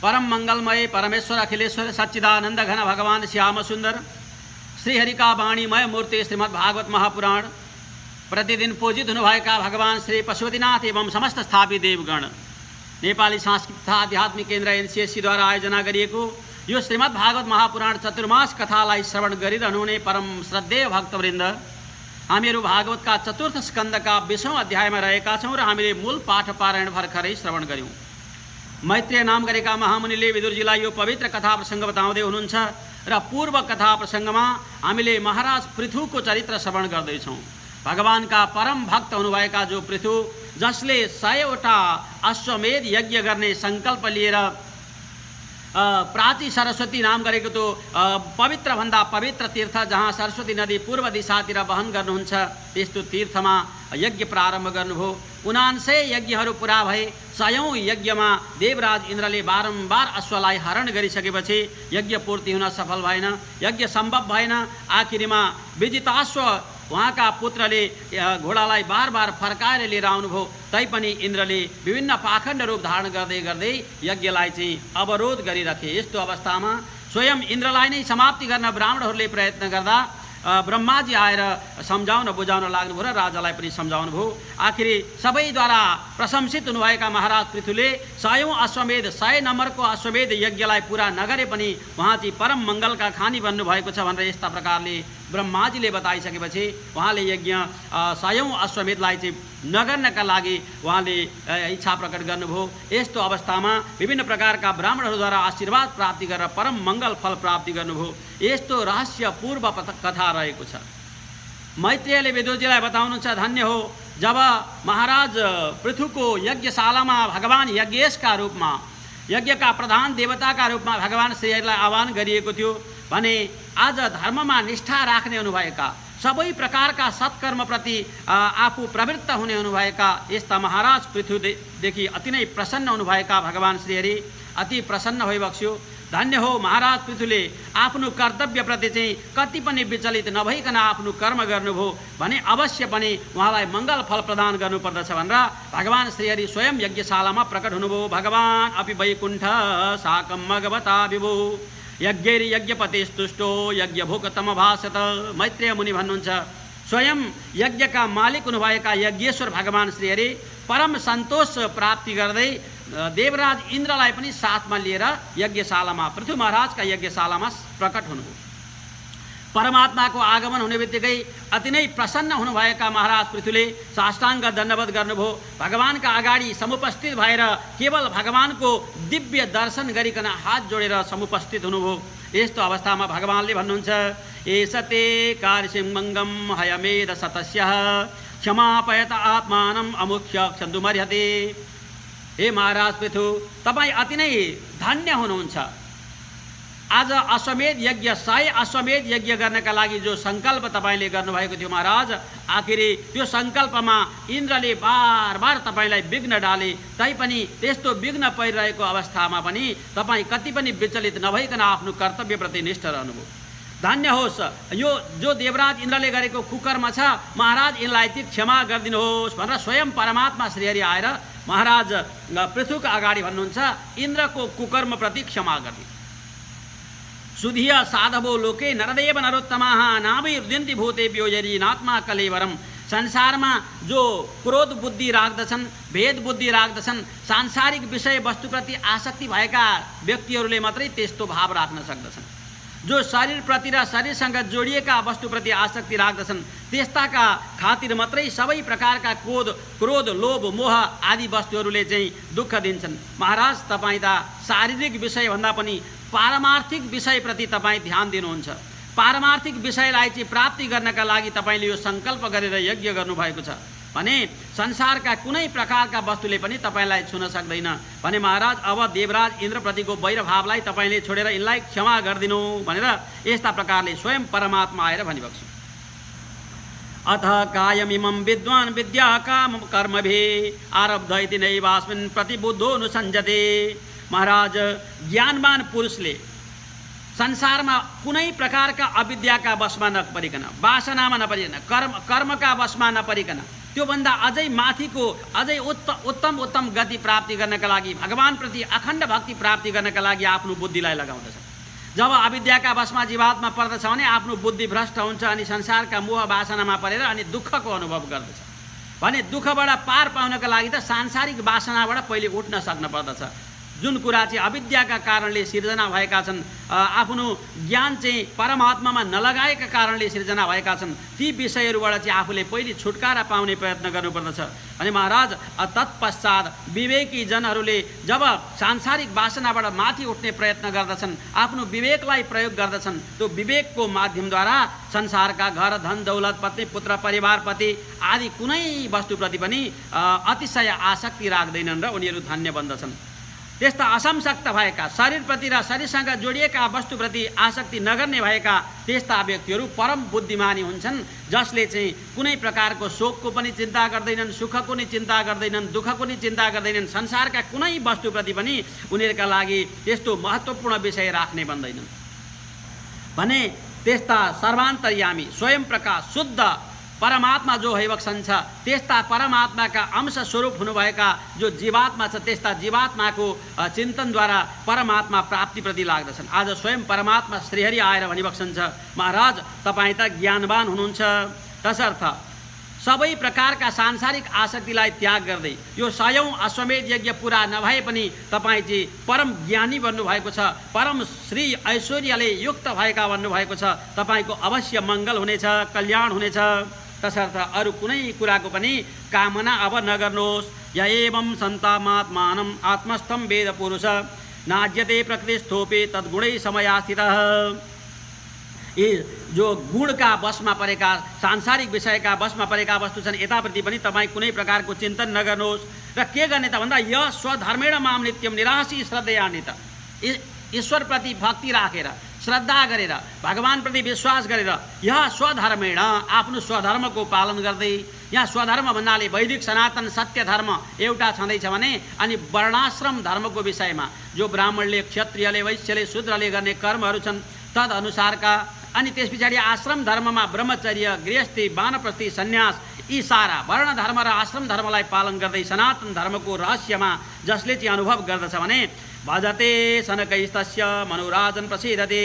परम मंगलमय परमेश्वर अखिलेश्वर सच्चिदानंद घन भगवान श्याम सुंदर श्रीहरि का वाणीमय मूर्ति श्रीमद् भागवत महापुराण प्रतिदिन पूजित हुनुभएका भगवान श्री पशुपतिनाथ एवं समस्त स्थापित देवगण नेपाली सांस्कृतिक तथा आध्यात्मिक केन्द्र एनसीएससी-द्वारा आयोजना गरिएको यो श्रीमद् भागवत महापुराण चतुर्मास कथालाई श्रवण गरिरहनुहुने परम श्रद्धेय भक्तवृन्द, हामीहरू भागवतका चतुर्थ स्कन्धका 20औं अध्यायमा रहेका छौँ र हामीले मूल पाठ पारायण भर्खरै श्रवण गर्यौं। मैत्रेय नाम गरेका महामुनिले विदुरजीलाई यो पवित्र कथा प्रसङ्ग बताउँदै हुनुहुन्छ र पूर्व कथा प्रसङ्गमा हामीले महाराज पृथुको चरित्र श्रवण गर्दैछौँ। भगवानका परम भक्त हुनुभएका जो पृथु, जसले 100वटा अश्वमेध यज्ञ गर्ने सङ्कल्प लिएर प्राची सरस्वती नाम गरेको त्यो पवित्र भन्दा पवित्र तीर्थ जहाँ सरस्वती नदी पूर्व दिशातिर वहन गर्नुहुन्छ त्यस्तो तीर्थमा यज्ञ प्रारम्भ गर्नुभयो। 79 यज्ञहरू पुरा भए। 100औं यज्ञमा देवराज इन्द्रले बारम्बार अश्वलाई हरण गरिसकेपछि यज्ञ पूर्ति हुन सफल भएन, यज्ञ सम्भव भएन। आखिरीमा विजिताश्व उहाँका पुत्रले घोडालाई बार बार फर्काएर लिएर आउनुभयो, तैपनि इन्द्रले विभिन्न पाखण्ड रूप धारण गर्दै गर्दै यज्ञलाई चाहिँ अवरोध गरिराखे। यस्तो अवस्थामा स्वयं इन्द्रलाई नै समाप्ति गर्न ब्राह्मणहरूले प्रयत्न गर्दा ब्रह्माजी आएर सम्झाउन बुझाउन लाग्नुभयो र राजालाई पनि सम्झाउनु भयो। आखिरी सबैद्वारा प्रशंसित हुनुभएका महाराज पृथुले 100औं अश्वमेध 100 नम्बरको अश्वमेध यज्ञलाई पुरा नगरे पनि उहाँ चाहिँ परम मङ्गलका खानी बन्नुभएको छ भनेर यस्ता प्रकारले ब्रह्माजीले बताइसकेपछि उहाँले यज्ञ 100औं अश्वमेधलाई चाहिँ नगर्नका लागि उहाँले इच्छा प्रकट गर्नुभयो। यस्तो अवस्थामा विभिन्न प्रकारका ब्राह्मणहरूद्वारा आशीर्वाद प्राप्ति गरेर परम मङ्गल फल प्राप्ति गर्नुभयो। यस्तो रहस्य पूर्व कथा रहेको छ। मैत्रेयले विदुरजीलाई बताउनुहुन्छ, धन्य हो जब महाराज पृथुको यज्ञशालामा भगवान यज्ञेशका रूपमा, यज्ञका प्रधान देवताका रूपमा भगवान श्रीहरिलाई आह्वान गरिएको थियो भने आज धर्ममा निष्ठा राख्ने हुनुभएका, सबै प्रकारका सत्कर्मप्रति आफू प्रवृत्त हुने हुनुभएका यस्ता महाराज पृथुदेखि अति नै प्रसन्न हुनुभएका भगवान श्रीहरि अति प्रसन्न भइबक्स्यो। धन्य हो महाराज पृथुले आफ्नो कर्तव्यप्रति चाहिँ कति पनि विचलित नभइकन आफ्नो कर्म गर्नुभयो भने अवश्य पनि उहाँलाई मङ्गल फल प्रदान गर्नुपर्दछ भनेर भगवान श्रीहरि स्वयं यज्ञशालामा प्रकट हुनुभयो। भगवान अपि वैकुण्ठ साकं मगवता विभो यज्ञैर यज्ञपतिस्तुष्टो यज्ञभोक्तम भाषत। मैत्रेय मुनि भन्नुहुन्छ, स्वयं यज्ञका मालिक हुनुभएका यज्ञेश्वर भगवान श्रीहरि परम सन्तोष प्राप्ति गर्दै देवराज इन्द्रलाई पनि साथमा लिएर यज्ञशालामा, पृथु महाराजका यज्ञशालामा प्रकट हुनुभयो। परमात्माको आगमन हुने बित्तिकै अति नै प्रसन्न हुनुभएका महाराज पृथुले साष्टाङ्ग दण्डवत गर्नुभयो। भगवानका अगाडि समुपस्थित भएर केवल भगवानको दिव्य दर्शन गरिकन हात जोडेर समुपस्थित हुनुभयो। यस्तो अवस्थामा भगवानले भन्नुहुन्छ, एषते कार्यसिंहङ्गम हयमेध सतस्य क्षमापयत आत्मानम् अमुख्य क्षन्तुमर्हते। हे महाराज पृथु, तपाईँ अति नै धन्य हुनुहुन्छ। आज अश्वमेध यज्ञ 100 अश्वमेध यज्ञ गर्नका लागि जो सङ्कल्प तपाईँले गर्नुभएको थियो महाराज, आखिरी त्यो सङ्कल्पमा इन्द्रले बार बार तपाईँलाई विघ्न डाले, तैपनि त्यस्तो विघ्न परिरहेको अवस्थामा पनि तपाईँ कति पनि विचलित नभइकन आफ्नो कर्तव्यप्रति निष्ठ रहनुभयो। धन्य होस्, यो जो देवराज इन्द्रले गरेको कुकर्म छ महाराज यिनलाई चाहिँ क्षमा गरिदिनुहोस् भनेर स्वयं परमात्मा श्रीहरि आएर महाराज पृथुका अगाडि भन्नुहुन्छ, इन्द्रको कुकर्मप्रति क्षमा गरिदिनु। सुधिय साधवो लोके नरदेव नरोत्तमाः नाभिर्दिन्ति भूतेभ्यो यरीनात्मा कलेवरम। संसारमा जो क्रोध बुद्धि राख्दछन्, भेद बुद्धि राख्दछन्, सांसारिक विषय वस्तुप्रति आसक्ति भएका व्यक्तिहरूले मात्रै त्यस्तो भाव राख्न सक्दछन्। जो शरीरप्रति र शरीरसँग जोडिएका वस्तुप्रति आसक्ति राख्दछन् त्यस्ताका खातिर मात्रै सबै प्रकारका क्रोध लोभ मोह आदि वस्तुहरूले चाहिँ दुःख दिन्छन्। महाराज तपाईँ त शारीरिक विषयभन्दा पनि पारमार्थिक विषयप्रति तपाईँ ध्यान दिनुहुन्छ। पारमार्थिक विषयलाई चाहिँ प्राप्ति गर्नका लागि तपाईँले यो सङ्कल्प गरेर यज्ञ गर्नुभएको छ भने संसारका कुनै प्रकारका वस्तुले पनि तपाईँलाई छुन सक्दैन भने महाराज अब देवराज इन्द्रप्रतिको वैरभावलाई तपाईँले छोडेर यिनलाई क्षमा गरिदिनु भनेर यस्ता प्रकारले स्वयं परमात्मा आएर भनिबक्स्यो। अथ कायमिमं विद्वान् विद्या काम कर्मभिः आरब्ध इति नैवास्मिन् प्रतिबुद्धो नुसञ्जते। महाराज ज्ञानवान पुरुषले संसारमा कुनै प्रकारका अविद्याका वशमा नपरिकन, वासनामा नपरिकन, कर्मका वशमा नपरिकन त्योभन्दा अझै माथिको अझै उत्तम गति प्राप्ति गर्नका लागि भगवानप्रति अखण्ड भक्ति प्राप्ति गर्नका लागि आफ्नो बुद्धिलाई लगाउँदछ। जब अविद्याका वशमा जीवात्मा पर्दछ भने आफ्नो बुद्धि भ्रष्ट हुन्छ अनि संसारका मोह वासनामा परेर अनि दुःखको अनुभव गर्दछ। भने दुःखबाट पार पाउनका लागि त सांसारिक वासनाबाट पहिले उठ्न सक्न पर्दछ। जुन कुरा चाहिँ अविद्याका कारणले सिर्जना भएका छन्, आफ्नो ज्ञान चाहिँ परमात्मामा नलगाएका कारणले सिर्जना भएका छन्, ती विषयहरूबाट चाहिँ आफूले पहिले छुटकारा पाउने प्रयत्न गर्नुपर्दछ। अनि महाराज तत्पश्चात विवेकी जनहरूले जब सांसारिक वासनाबाट माथि उठ्ने प्रयत्न गर्दछन्, आफ्नो विवेकलाई प्रयोग गर्दछन्, त्यो विवेकको माध्यमद्वारा संसारका घर धन दौलत पत्नी पुत्र परिवारप्रति आदि कुनै वस्तुप्रति पनि अतिशय आसक्ति राख्दैनन् र उनीहरू धन्य बन्दछन्। त्यस्ता असंशक्त भएका शरीरप्रति र शरीरसँग जोडिएका वस्तुप्रति आसक्ति नगर्ने भएका त्यस्ता व्यक्तिहरू परम बुद्धिमानी हुन्छन्, जसले चाहिँ कुनै प्रकारको शोकको पनि चिन्ता गर्दैनन्, सुखको नि चिन्ता गर्दैनन्, दुःखको नि चिन्ता गर्दैनन्, संसारका कुनै वस्तुप्रति पनि उनीहरूका लागि त्यस्तो महत्त्वपूर्ण विषय राख्ने बन्दैनन्। भने त्यस्ता सर्वान्तर्यामी स्वयं प्रकाश शुद्ध परमात्मा जो हैवक्सन छ, त्यस्ता परमात्माका अंश स्वरूप हुनुभएका जो जीवात्मा छ, त्यस्ता जीवात्माको चिन्तनद्वारा परमात्मा प्राप्तिप्रति लाग्दछन्। आज स्वयं परमात्मा श्रीहरि आएर भनिबक्सन छ, महाराज तपाईँ त ज्ञानवान हुनुहुन्छ, तसर्थ सबै प्रकारका सांसारिक आसक्तिलाई त्याग गर्दै यो 100औं अश्वमेध यज्ञ पुरा नभए पनि तपाईँ चाहिँ परम ज्ञानी बन्नुभएको छ, परम श्री ऐश्वर्यले युक्त भएका भन्नुभएको छ, तपाईँको अवश्य मङ्गल हुनेछ, कल्याण हुनेछ। तसर्थ अरू कुनै कुराको पनि कामना अब नगर्नुहोस्। य एवं सन्तामात्मानम् आत्मस्थं वेद पुरुष नाज्यते प्रकृतिस्थोपे तद्गुणै समयास्थितः। यी जो गुणका वशमा परेका सांसारिक विषयका वशमा परेका वस्तु छन्, यताप्रति पनि तपाईँ कुनै प्रकारको चिन्तन नगर्नुहोस्। र के गर्ने त भन्दा य स्वधर्मेण माम नित्यम निराशी श्रद्धयान्वित, ईश्वरप्रति भक्ति राखेर श्रद्धा गरेर भगवानप्रति विश्वास गरेर यहाँ स्वधर्मेण आफ्नो स्वधर्मको पालन गर्दै, यहाँ स्वधर्म भन्नाले वैदिक सनातन सत्य धर्म एउटा छँदैछ भने अनि वर्णाश्रम धर्मको विषयमा जो ब्राह्मणले क्षत्रियले वैश्यले शूद्रले गर्ने कर्महरू छन् तदनुसारका, अनि त्यस पछाडि आश्रम धर्ममा ब्रह्मचर्य गृहस्थी वानप्रस्थी सन्यास यी सारा वर्ण धर्म र आश्रम धर्मलाई पालन गर्दै सनातन धर्मको रहस्यमा जसले चाहिँ अनुभव गर्दछ भने भजते सनकैस्तस्य मनोराजन प्रसिद्धते,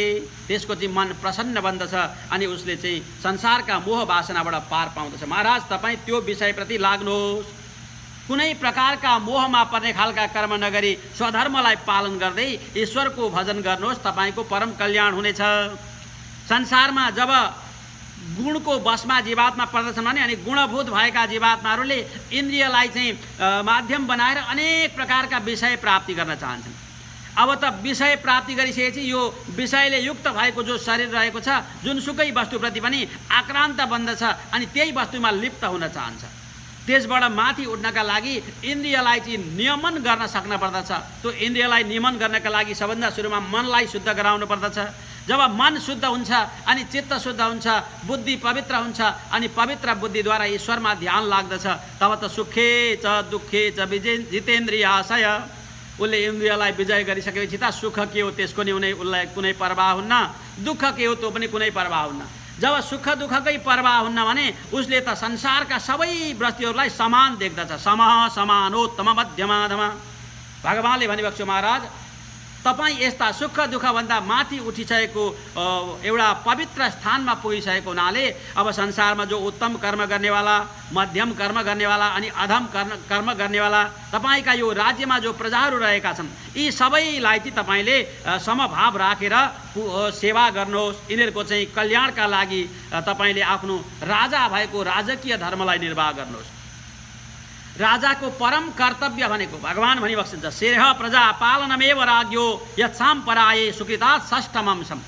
त्यसको चाहिँ मन प्रसन्न बन्दछ अनि उसले चाहिँ संसारका मोह वासनाबाट पार पाउँदछ। महाराज तपाईँ त्यो विषयप्रति लाग्नुहोस्, कुनै प्रकारका मोहमा पर्ने खालका कर्म नगरी स्वधर्मलाई पालन गर्दै ईश्वरको भजन गर्नुहोस्, तपाईँको परम कल्याण हुनेछ। संसारमा जब गुणको वशमा जीवात्मा पर्दछन् भने अनि गुणभूत भएका जीवात्माहरूले इन्द्रियलाई चाहिँ माध्यम बनाएर अनेक प्रकारका विषय प्राप्ति गर्न चाहन्छन्। अब त विषय प्राप्ति गरिसकेपछि यो विषयले युक्त भएको जो शरीर रहेको छ, जुनसुकै वस्तुप्रति पनि आक्रान्त बन्दछ अनि त्यही वस्तुमा लिप्त हुन चाहन्छ। त्यसबाट माथि उठ्नका लागि इन्द्रियलाई चाहिँ नियमन गर्न सक्न पर्दछ। त्यो इन्द्रियलाई नियमन गर्नका लागि सबभन्दा सुरुमा मनलाई शुद्ध गराउनु पर्दछ। जब मन शुद्ध हुन्छ अनि चित्त शुद्ध हुन्छ, बुद्धि पवित्र हुन्छ अनि पवित्र बुद्धिद्वारा ईश्वरमा ध्यान लाग्दछ, तब त सुखे च दुःखे च जितेन्द्रियाशय, उसले इन्द्रियलाई विजय गरिसकेपछि त सुख के हो त्यसको नि उसलाई कुनै परवाह हुन्न, दुःख के हो त्यो पनि कुनै परवाह हुन्न। जब सुख दुःखकै परवाह हुन्न भने उसले त संसारका सबै वस्तुहरूलाई समान देख्दछ। समः समानोत्तम मध्यमाधम, भगवानले भन्नुभएको छ महाराज तपाईँ यस्ता सुख दुःखभन्दा माथि उठिसकेको एउटा पवित्र स्थानमा पुगिसकेको हुनाले अब संसारमा जो उत्तम कर्म गर्नेवाला, मध्यम कर्म गर्नेवाला अनि अधम कर्म गर्नेवाला तपाईँका यो राज्यमा जो प्रजाहरू रहेका छन्, यी सबैलाई चाहिँ तपाईँले समभाव राखेर सेवा गर्नुहोस्। यिनीहरूको चाहिँ कल्याणका लागि तपाईँले आफ्नो राजा भएको राजकीय धर्मलाई निर्वाह गर्नुहोस्। राजाको परम कर्तव्य भनेको भगवान भनिबक्सन्छ, श्रेयः प्रजा पालनमेव राज्ञो यत्साम पराये सुकृतात् षष्ठमंशम।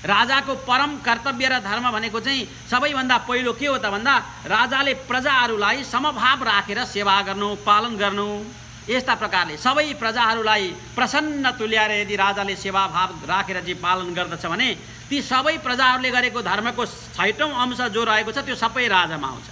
राजाको परम कर्तव्य र धर्म भनेको चाहिँ सबैभन्दा पहिलो के हो त भन्दा राजाले प्रजाहरूलाई समभाव राखेर सेवा गर्नु, पालन गर्नु। यस्ता प्रकारले सबै प्रजाहरूलाई प्रसन्न तुल्याएर यदि राजाले सेवाभाव राखेर चाहिँ पालन गर्दछ भने ती सबै प्रजाहरूले गरेको धर्मको 6औं अंश जो रहेको छ त्यो सबै राजामा आउँछ।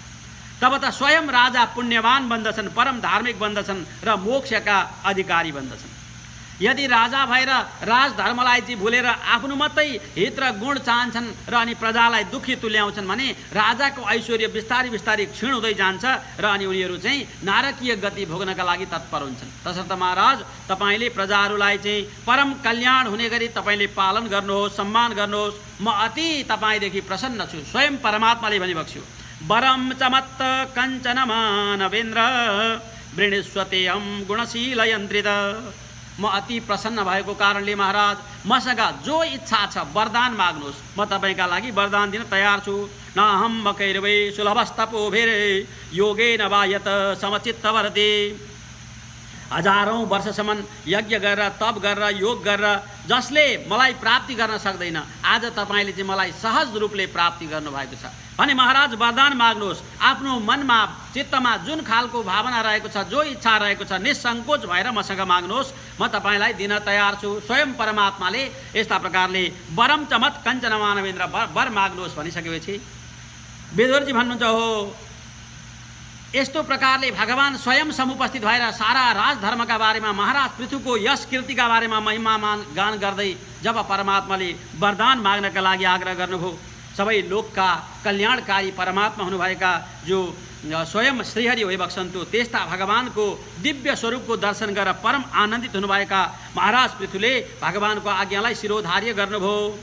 तब त स्वयं राजा पुण्यवान बन्दछन्, परम धार्मिक बन्दछन् र मोक्षका अधिकारी बन्दछन्। यदि राजा भएर राजधर्मलाई चाहिँ भुलेर आफ्नो मात्रै हित र गुण चाहन्छन् र अनि प्रजालाई दुखी तुल्याउँछन् भने राजाको ऐश्वर्य बिस्तारै बिस्तारै क्षीण हुँदै जान्छ र अनि उनीहरू चाहिँ नारकीय गति भोग्नका लागि तत्पर हुन्छन्। तसर्थ महाराज तपाईँले प्रजाहरूलाई चाहिँ परम कल्याण हुने गरी तपाईँले पालन गर्नुहोस्, सम्मान गर्नुहोस्। म अति तपाईँदेखि प्रसन्न छु। स्वयं परमात्माले भनिबक्स्यो, वरम चमत्त कञ्चन मानवेन्द्र वृणीष्वतेऽहं गुणशील यन्त्रित। म अति प्रसन्न भएको कारणले महाराज मसँग जो इच्छा छ वरदान माग्नुहोस्, म तपाईँका लागि वरदान दिन तयार छु। न अहं मकैर्वै सुलभस्तपोभिरे योगेन वा यत समचित्तवर्ती। हजारौं वर्षसम्म यज्ञ गरेर, तप गरेर, योग गरेर जसले मलाई प्राप्ति गर्न सक्दैन, आज तपाईँले चाहिँ मलाई सहज रूपले प्राप्ति गर्नुभएको छ भने महाराज वरदान माग्नुहोस्। आफ्नो मनमा चित्तमा जुन खालको भावना रहेको छ, जो इच्छा रहेको छ, निसङ्कोच भएर मसँग माग्नुहोस्, म तपाईँलाई दिन तयार छु। स्वयं परमात्माले यस्ता प्रकारले वरम चमत कञ्चन मानवेन्द्र वर माग्नुहोस् भनिसकेपछि वेदव्यासजी भन्नुहुन्छ, हो यस्तो प्रकारले भगवान स्वयं समुपस्थित भएर सारा राजधर्मका बारेमा, महाराज पृथुको यश कीर्तिका बारेमा महिमा गान गर्दै जब परमात्माले वरदान माग्नका लागि आग्रह गर्नुभयो, सबै लोकका कल्याणकारी परमात्मा हुनुभएका जो स्वयं श्रीहरि भइबक्सन्तु त्यस्ता भगवानको दिव्य स्वरूपको दर्शन गरेर परम आनन्दित हुनुभएका महाराज पृथुले भगवानको आज्ञालाई शिरोधार्य गर्नुभयो।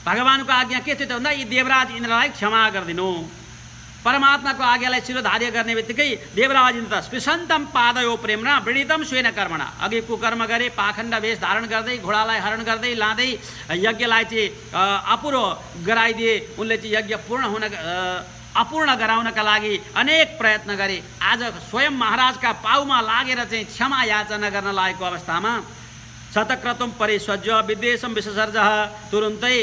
भगवानको आज्ञा के थियो त भन्दा यी देवराज इन्द्रलाई क्षमा गरिदिनु। परमात्माको आज्ञालाई शिरोधार्य गर्ने बित्तिकै देवराज इन्द्र स्पृशन्तम पादयो प्रेम्णा वृणीतम स्वेन कर्मणा। अघि कुकर्म गरे, पाखण्ड वेश धारण गर्दै, घोडालाई हरण गर्दै लाँदै यज्ञलाई चाहिँ अपूर्ण गराइदिए। उनले चाहिँ यज्ञ अपूर्ण गराउनका लागि अनेक प्रयत्न गरे। आज स्वयं महाराजका पाउमा लागेर चाहिँ क्षमा याचना गर्न लागेको अवस्थामा शतक्रतुम परिस्वज्य विद्वेषम विससर्ज, तुरुन्तै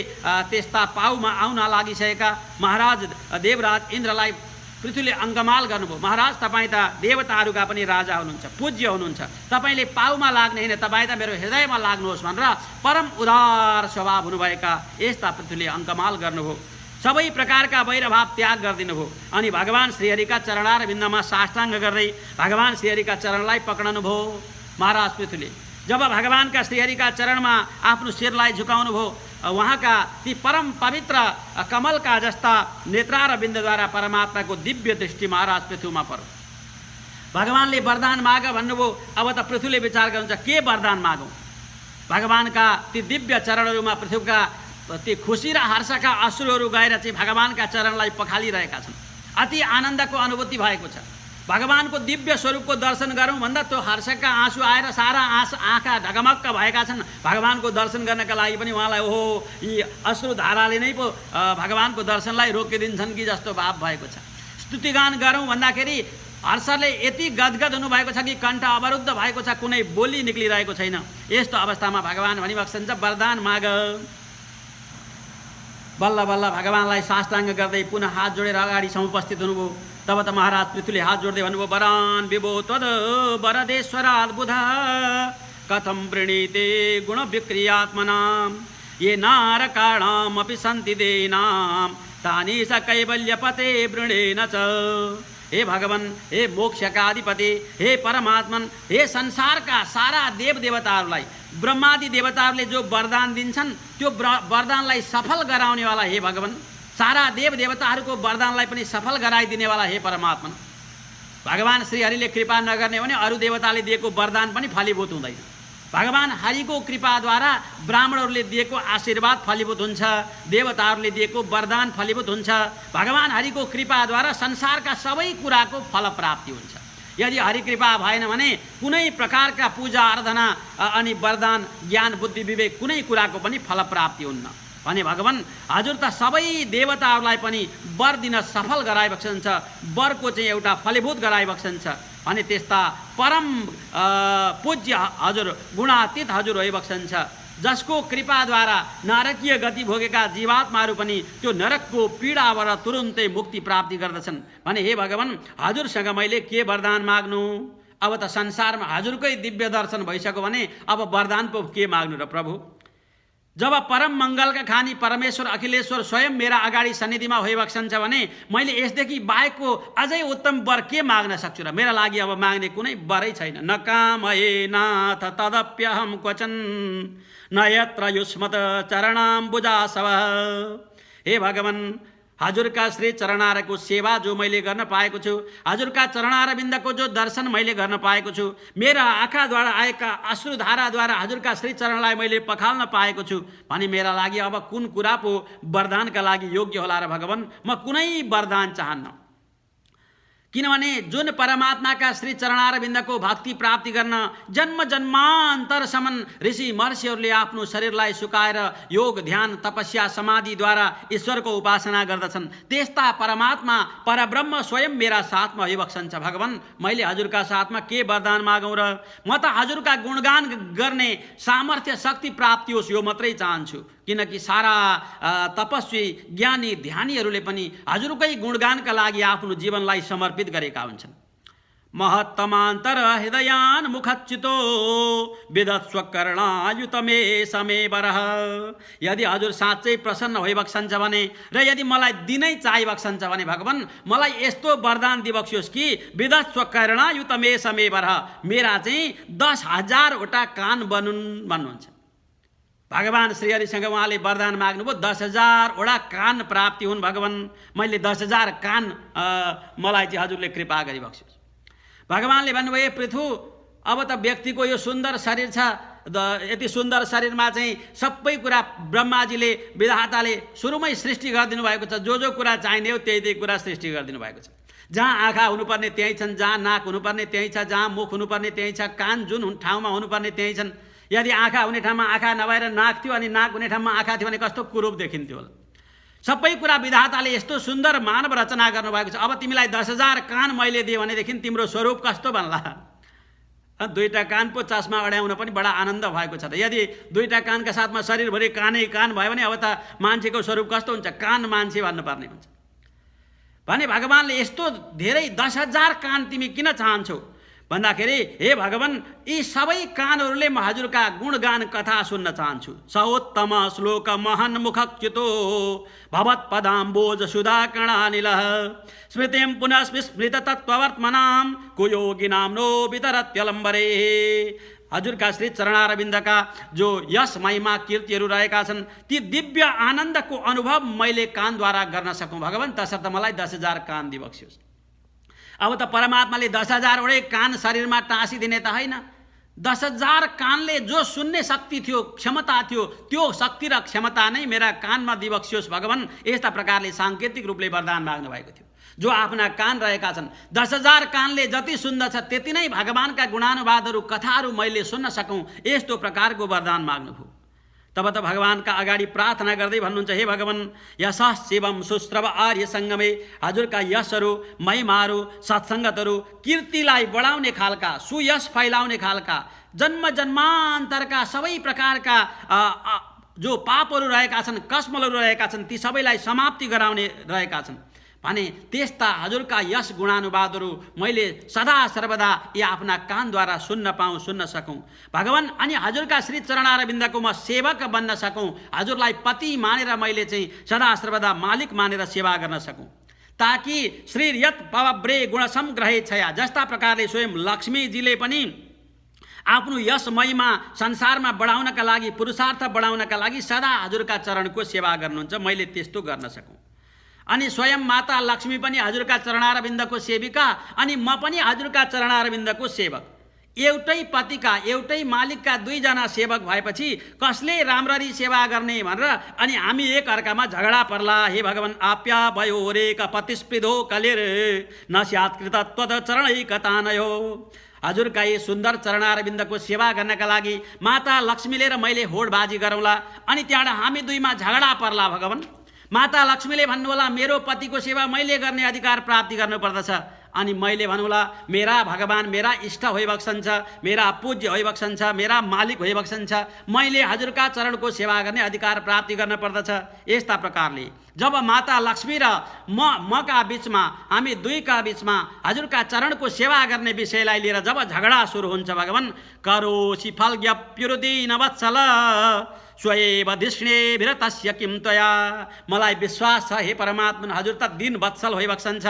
त्यस्ता पाउमा आउन लागिसकेका महाराज देवराज इन्द्रलाई पृथ्वीले अङ्गमाल गर्नुभयो। महाराज तपाईँ त देवताहरूका पनि राजा हुनुहुन्छ, पूज्य हुनुहुन्छ, तपाईँले पाउमा लाग्ने होइन, तपाईँ त मेरो हृदयमा लाग्नुहोस् भनेर परम उदार स्वभाव हुनुभएका यस्ता पृथ्वीले अङ्गमाल गर्नुभयो। सबै प्रकारका वैरभाव त्याग गरिदिनुभयो अनि भगवान श्रीहरिका चरणार बिन्दमा साष्टाङ्ग गर्दै भगवान श्रीहरिका चरणलाई पक्रनुभयो। महाराज पृथ्वीले जब भगवानका श्रीहरिका चरणमा आफ्नो शिरलाई झुकाउनु भयो, उहाँका ती परम पवित्र कमलका जस्ता नेत्रा र बिन्दद्वारा परमात्माको दिव्य दृष्टि महाराज पृथ्वीमा पर्यो। भगवानले वरदान माग भन्नुभयो। अब त पृथ्वीले विचार गर्नुहुन्छ के वरदान मागौँ। भगवानका ती दिव्य चरणहरूमा पृथ्वीका ती खुसी र हर्षका अश्रुहरू गएर चाहिँ भगवानका चरणलाई पखालिरहेका छन्। अति आनन्दको अनुभूति भएको छ। भगवानको दिव्य स्वरूपको दर्शन गरौँ भन्दा त्यो हर्षका आँसु आएर सारा आँखा ढकमक्क भएका छन्। भगवानको दर्शन गर्नका लागि पनि उहाँलाई ओहो यी अश्रुधाराले नै पो भगवानको दर्शनलाई रोकिदिन्छन् कि जस्तो भाव भएको छ। स्तुतिगान गरौँ भन्दाखेरि हर्षले यति गदगद हुनुभएको छ कि कण्ठ अवरुद्ध भएको छ, कुनै बोली निक्लिरहेको छैन। यस्तो अवस्थामा भगवान भनिबक्सन्छ वरदान माग। बल्ल बल्ल भगवानलाई साष्टाङ्ग गर्दै पुनः हात जोडेर अगाडि समुपस्थित हुनुभयो। तब त महाराज पृथ्वीले हात जोड्दै भन्नुभयो, वरान विभो त्वद वरदेश्वराद्बुध कथं वृणीते गुण विक्रियात्मनां ये नारकाणामपि सन्ति देनां तानि स कैवल्यपते वृणेन च। हे भगवान, हे मोक्षका अधिपति, हे परमात्मन, हे संसारका सारा देव देवताहरूलाई ब्रह्मादि देवताहरूले जो वरदान दिन्छन् त्यो वरदानलाई सफल गराउनेवाला हे भगवान, सारा देव देवताहरूको वरदानलाई पनि सफल गराइदिनेवाला हे परमात्मा। भगवान श्रीहरिले कृपा नगर्ने भने अरू देवताले दिएको वरदान पनि फलीभूत हुँदैन। भगवान हरिको कृपाद्वारा ब्राह्मणहरूले दिएको आशीर्वाद फलीभूत हुन्छ, देवताहरूले दिएको वरदान फलीभूत हुन्छ। भगवान हरिको कृपाद्वारा संसारका सबै कुराको फल प्राप्ति हुन्छ। यदि हरि कृपा भएन भने कुनै प्रकारका पूजा आराधना अनि वरदान ज्ञान बुद्धि विवेक कुनै कुराको पनि फल प्राप्ति हुन्न भने भगवान हजुर त सबै देवताहरूलाई पनि वर दिन सफल गराइबक्सन्छ, वरको चाहिँ एउटा फलीभूत गराइबक्सन्छ भने त्यस्ता परम पूज्य हजुर गुणातीत हजुर होइबक्सन्छ, जसको कृपाद्वारा नारकीय गति भोगेका जीवात्माहरू पनि त्यो नरकको पीडाबाट तुरुन्तै मुक्ति प्राप्ति गर्दछन् भने हे भगवान हजुरसँग मैले के वरदान माग्नु। अब त संसारमा हजुरकै दिव्य दर्शन भइसक्यो भने अब वरदान पो के माग्नु र प्रभु। जब परम मङ्गलका खानी परमेश्वर अखिलेश्वर स्वयं मेरा अगाडि सन्निधिमा भइबक्सन्छ भने मैले यसदेखि बाहेकको अझै उत्तम वर के माग्न सक्छु र? मेरा लागि अब माग्ने कुनै वरै छैन। न कामये नाथ तदप्यहं क्वचन न यत्र युष्मत चरणाम्बुजासव। हे भगवान्, हजुरका श्री चरणारको सेवा जो मैले गर्न पाएको छु, हजुरका चरणारविन्दको जो दर्शन मैले गर्न पाएको छु, मेरा आँखाद्वारा आएका अश्रुधाराद्वारा हजुरका श्री चरणलाई मैले पखाल्न पाएको छु भने मेरा लागि अब कुन कुरा पो वरदानका लागि योग्य होला र भगवान्? म कुनै वरदान चाहन्न। किनभने जुन परमात्माका श्री चरणारविन्दको भक्ति प्राप्ति गर्न जन्म जन्मान्तरसम्म ऋषि महर्षिहरूले आफ्नो शरीरलाई सुकाएर योग ध्यान तपस्या समाधिद्वारा ईश्वरको उपासना गर्दछन्, त्यस्ता परमात्मा परब्रह्म स्वयं मेरा साथमा भइबक्सन्छ। भगवान्, मैले हजुरका साथमा के वरदान मागौँ र? म त हजुरका गुणगान गर्ने सामर्थ्य शक्ति प्राप्ति होस् यो मात्रै चाहन्छु। किनकि सारा तपस्वी ज्ञानी ध्यानीहरूले पनि हजुरकै गुणगानका लागि आफ्नो जीवनलाई समर्पित गरेका हुन्छन्। महत्तमान्तर हृदयान मुखच्युतो विदत्स्व कर्णायुत मे समे वरः। यदि हजुर साँच्चै प्रसन्न भइबक्सन्छ भने र यदि मलाई दिनै चाहिबक्सन्छ भने भगवान्, मलाई यस्तो वरदान दिबक्सियोस् कि विदत्स्व कर्णायुत मे समे वरः, मेरा चाहिँ 10,000 वटा कान बनुन् भन्नुहुन्छ। भगवान् श्रीहरिसँग उहाँले वरदान माग्नुभयो 10,000 वटा कान प्राप्ति हुन्। भगवान्, मैले 10,000 कान मलाई चाहिँ हजुरले कृपा गरिबक्सियोस्। भगवान्ले भन्नुभयो, पृथु, अब त व्यक्तिको यो सुन्दर शरीर छ, यति सुन्दर शरीरमा चाहिँ सबै कुरा ब्रह्माजीले विधाताले सुरुमै सृष्टि गरिदिनु भएको छ। जो जो कुरा चाहिने हो त्यही कुरा सृष्टि गरिदिनु भएको छ। जहाँ आँखा हुनुपर्ने त्यहीँ छन्, जहाँ नाक हुनुपर्ने त्यहीँ छ, जहाँ मुख हुनुपर्ने त्यहीँ छ, कान जुन ठाउँमा हुनुपर्ने त्यहीँ छन्। यदि आँखा हुने ठाउँमा आँखा नभएर नाक थियो अनि नाक हुने ठाउँमा आँखा थियो भने कस्तो कुरूप देखिन्थ्यो होला। सबै कुरा विधाताले यस्तो सुन्दर मानव रचना गर्नुभएको छ। अब तिमीलाई 10,000 कान मैले दिएँ भनेदेखि तिम्रो स्वरूप कस्तो बन्ला? 2टा कान पो चस्मा अड्याउन पनि बडा आनन्द भएको छ त। यदि 2टा कानका साथमा शरीरभरि कानै कान भयो भने अब त मान्छेको स्वरूप कस्तो हुन्छ? कान मान्छे भन्नुपर्ने हुन्छ भने भगवान्ले यस्तो धेरै 10,000 कान तिमी किन चाहन्छौ भन्दाखेरि, हे भगवान्, यी सबै कानहरूले म हजुरका गुणगान कथा सुन्न चाहन्छु। सहोत्तम श्लोक महन् मुखच्युतो भवत्पदाम्बोज सुधा कणानिलः स्मृतिं पुनः स्मृत तत्त्ववर्त्मनां कुयोगिनां नो वितरत्यलम्बरे। हजुरका श्री चरणारविन्दका जो यश महिमा कीर्तिहरू रहेका छन्, ती दिव्य आनन्दको अनुभव मैले कानद्वारा गर्न सकौँ भगवान्, तसर्थ मलाई 10,000 कान दिबक्सियोस्। अब त परमात्माले 10,000 वटै कान शरीरमा टाँसिदिने त होइन। 10,000 कानले जो सुन्ने शक्ति थियो, क्षमता थियो, त्यो शक्ति र क्षमता नै मेरा कानमा दिबक्सियोस् भगवान्। यस्ता प्रकारले साङ्केतिक रूपले वरदान माग्नु भएको थियो। जो आफ्ना कान रहेका छन्, 10,000 कानले जति सुन्दछ त्यति नै भगवानका गुणानुवादहरू कथाहरू मैले सुन्न सकौँ, यस्तो प्रकारको वरदान माग्नुभयो। तब त भगवानका अगाडि प्रार्थना गर्दै भन्नुहुन्छ, हे भगवान्, यशः शिवम सुश्रव आर्य सङ्गमे, हजुरका यशहरू महिमाहरू सत्सङ्गतहरू कीर्तिलाई बढाउने खालका, सुयश फैलाउने खालका, जन्म जन्मान्तरका सबै प्रकारका जो पापहरू रहेका छन्, कस्मलहरू रहेका छन्, ती सबैलाई समाप्ति गराउने रहेका छन् भने त्यस्ता हजुरका यश गुणानुवादहरू मैले सदा सर्वदा यी आफ्ना कानद्वारा सुन्न पाऊँ, सुन्न सकौँ भगवान्। अनि हजुरका श्री चरणारविन्दको म सेवक बन्न सकौँ, हजुरलाई पति मानेर मैले चाहिँ सदा सर्वदा मालिक मानेर सेवा गर्न सकौँ, ताकि श्री यत पवब्रे गुण संग्रहे छया, जस्ता प्रकारले स्वयं लक्ष्मीजीले पनि आफ्नो यश महिमा संसारमा बढाउनका लागि, पुरुषार्थ बढाउनका लागि सदा हजुरका चरणको सेवा गर्नुहुन्छ, मैले त्यस्तो गर्न सकौँ। अनि स्वयं माता लक्ष्मी पनि हजुरका चरणारविन्दको सेविका अनि म पनि हजुरका चरणारविन्दको सेवक। एउटै पतिका, एउटै मालिकका 2 जना सेवक भएपछि कसले राम्ररी सेवा गर्ने भनेर अनि हामी एक अर्कामा झगडा पर्ला। हे भगवान्, आप्या भयो रे कपतिस्पृधो कलिर नस्यात्कृत त्वद चरणैकतानयो। हजुरका यी सुन्दर चरणारविन्दको सेवा गर्नका लागि माता लक्ष्मीले र मैले होडबाजी गरौँला अनि त्यहाँबाट हामी 2 मा झगडा पर्ला। भगवान्, माता लक्ष्मीले भन्नुहोला मेरो पतिको सेवा मैले गर्ने अधिकार प्राप्ति गर्नुपर्दछ अनि मैले भन्नुहोला मेरा भगवान् मेरा इष्ट होइबक्सन्छ, मेरा पूज्य होइबक्सन्छ, मेरा मालिक होइबक्सन्छ, मैले हजुरका चरणको सेवा गर्ने अधिकार प्राप्ति गर्नुपर्दछ। यस्ता प्रकारले जब माता लक्ष्मी र मका बीचमा, हामी 2 का बीचमा हजुरका चरणको सेवा गर्ने विषयलाई लिएर जब झगडा सुरु हुन्छ भगवान्, करोसि फल्ग्यप्युरुदीन वत्सल स्वयं धिष्णे विरतस्य किं त्वया। मलाई विश्वास छ हे परमात्मा, हजुर त दिन वत्सल भइबक्सन्छ,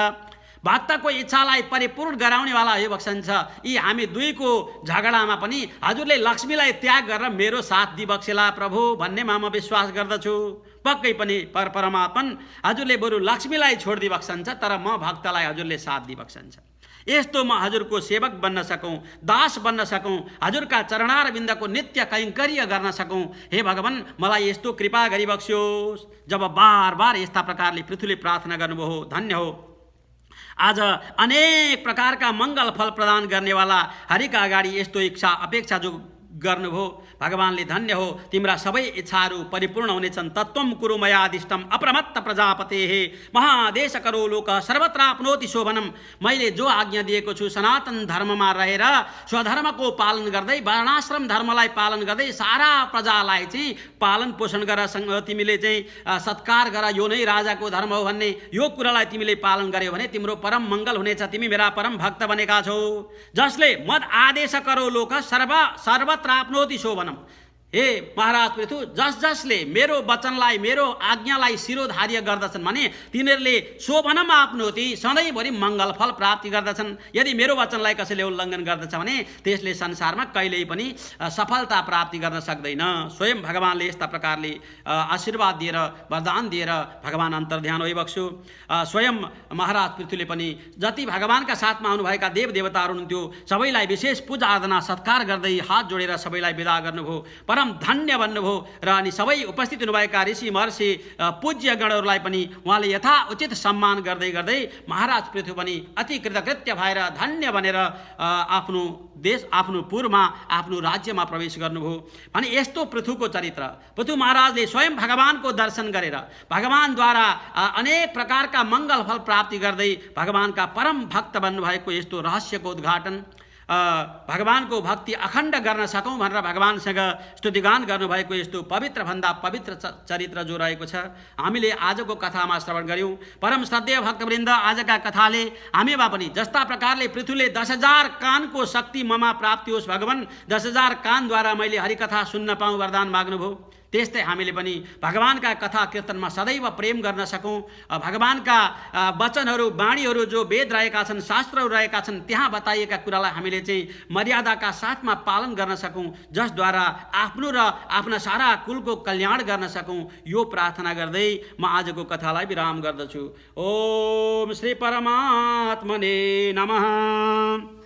भक्तको इच्छालाई परिपूर्ण गराउनेवाला भइबक्सन्छ। यी हामी दुईको झगडामा पनि हजुरले लक्ष्मीलाई त्याग गरेर मेरो साथ दिबक्सेला प्रभु भन्नेमा म विश्वास गर्दछु। पक्कै पनि परमात्मन हजुरले बरु लक्ष्मीलाई छोडिदिबक्सन्छ, तर म भक्तलाई हजुरले साथ दिबक्सन्छ। यस्तो म हजुरको सेवक बन्न सकौँ, दास बन्न सकौँ, हजुरका चरणारविन्दको नित्य कैङ्कर्य गर्न सकौँ। हे भगवान, मलाई यस्तो कृपा गरिबक्स्योस्। जब बार बार यस्ता प्रकारले पृथुले प्रार्थना गर्नुभयो, धन्य हो आज अनेक प्रकारका मङ्गल फल प्रदान गर्नेवाला हरिका अगाडि यस्तो इच्छा अपेक्षा जो गर्नुभयो। भगवानले धन्य हो, तिम्रा सबै इच्छाहरू परिपूर्ण हुनेछन्। तत्त्वं कुरु मयादिष्टम अप्रमत्त प्रजापतेः महादेश करो लोक सर्वत्र आपनोति शोभनम। मैले जो आज्ञा दिएको छु सनातन धर्ममा रहेर स्वधर्मको पालन गर्दै वर्णाश्रम धर्मलाई पालन गर्दै सारा प्रजालाई चाहिँ पालन पोषण गर, तिमीले चाहिँ सत्कार गर, यो नै राजाको धर्म हो भन्ने यो कुरालाई तिमीले पालन गर्यौ भने तिम्रो परम मङ्गल हुनेछ। तिमी मेरा परम भक्त बनेका छौ। जसले मद आदेश करो लोक सर्वत्र आपनोति शोभनम। हे महाराज पृथु, जसले मेरो वचनलाई मेरो आज्ञालाई शिरोधार्य गर्दछन् भने तिनीहरूले शोभनमा आफ्नोति सधैँभरि मङ्गल फल प्राप्ति गर्दछन्। यदि मेरो वचनलाई कसैले उल्लङ्घन गर्दछ भने त्यसले संसारमा कहिल्यै पनि सफलता प्राप्ति गर्न सक्दैन। स्वयं भगवानले यस्ता प्रकारले आशीर्वाद दिएर वरदान दिएर भगवान अन्तर्ध्यान भइबक्स्यो। स्वयं महाराज पृथुले पनि जति भगवानका साथमा आउनुभएका देवदेवताहरू हुनुहुन्थ्यो सबैलाई विशेष पूजा आराधना सत्कार गर्दै हात जोडेर सबैलाई विदा गर्नुभयो, परम धन्य भन्नुभयो। र अनि सबै उपस्थित हुनुभएका ऋषि महर्षि पूज्य गणहरूलाई पनि उहाँले यथा उचित सम्मान गर्दै गर्दै महाराज पृथु पनि अति कृतकृत्य भएर धन्य भनेर आफ्नो देश, आफ्नो पुरमा, आफ्नो राज्यमा प्रवेश गर्नुभयो। अनि यस्तो पृथुको चरित्र, पृथु महाराजले स्वयं भगवानको दर्शन गरेर भगवानद्वारा अनेक प्रकारका मङ्गल फल प्राप्ति गर्दै भगवानका परम भक्त बन्नुभएको यस्तो रहस्यको उद्घाटन, भगवानको भक्ति अखण्ड गर्न सकौँ भनेर भगवानसँग स्तुतिगान गर्नुभएको यस्तो पवित्र भन्दा पवित्र चरित्र जो रहेको छ, हामीले आजको कथामा श्रवण गऱ्यौँ। परम श्रद्धेय भक्तवृन्द, आजका कथाले हामीमा पनि जस्ता प्रकारले पृथुले 10,000 कानको शक्ति ममा प्राप्ति होस् भगवान, 10,000 कानद्वारा मैले हरिकथा सुन्न पाऊँ वरदान माग्नुभयो, त्यस्तै हामीले पनि भगवानका कथा कीर्तनमा सदैव प्रेम गर्न सकौँ। भगवानका वचनहरू, वाणीहरू जो वेद रहेका छन्, शास्त्रहरू रहेका छन्, त्यहाँ बताइएका कुरालाई हामीले चाहिँ मर्यादाका साथमा पालन गर्न सकौँ, जसद्वारा आफ्नो र आफ्ना सारा कुलको कल्याण गर्न सकौँ। यो प्रार्थना गर्दै म आजको कथालाई विराम गर्दछु। ओम श्री परमात्मने नमः।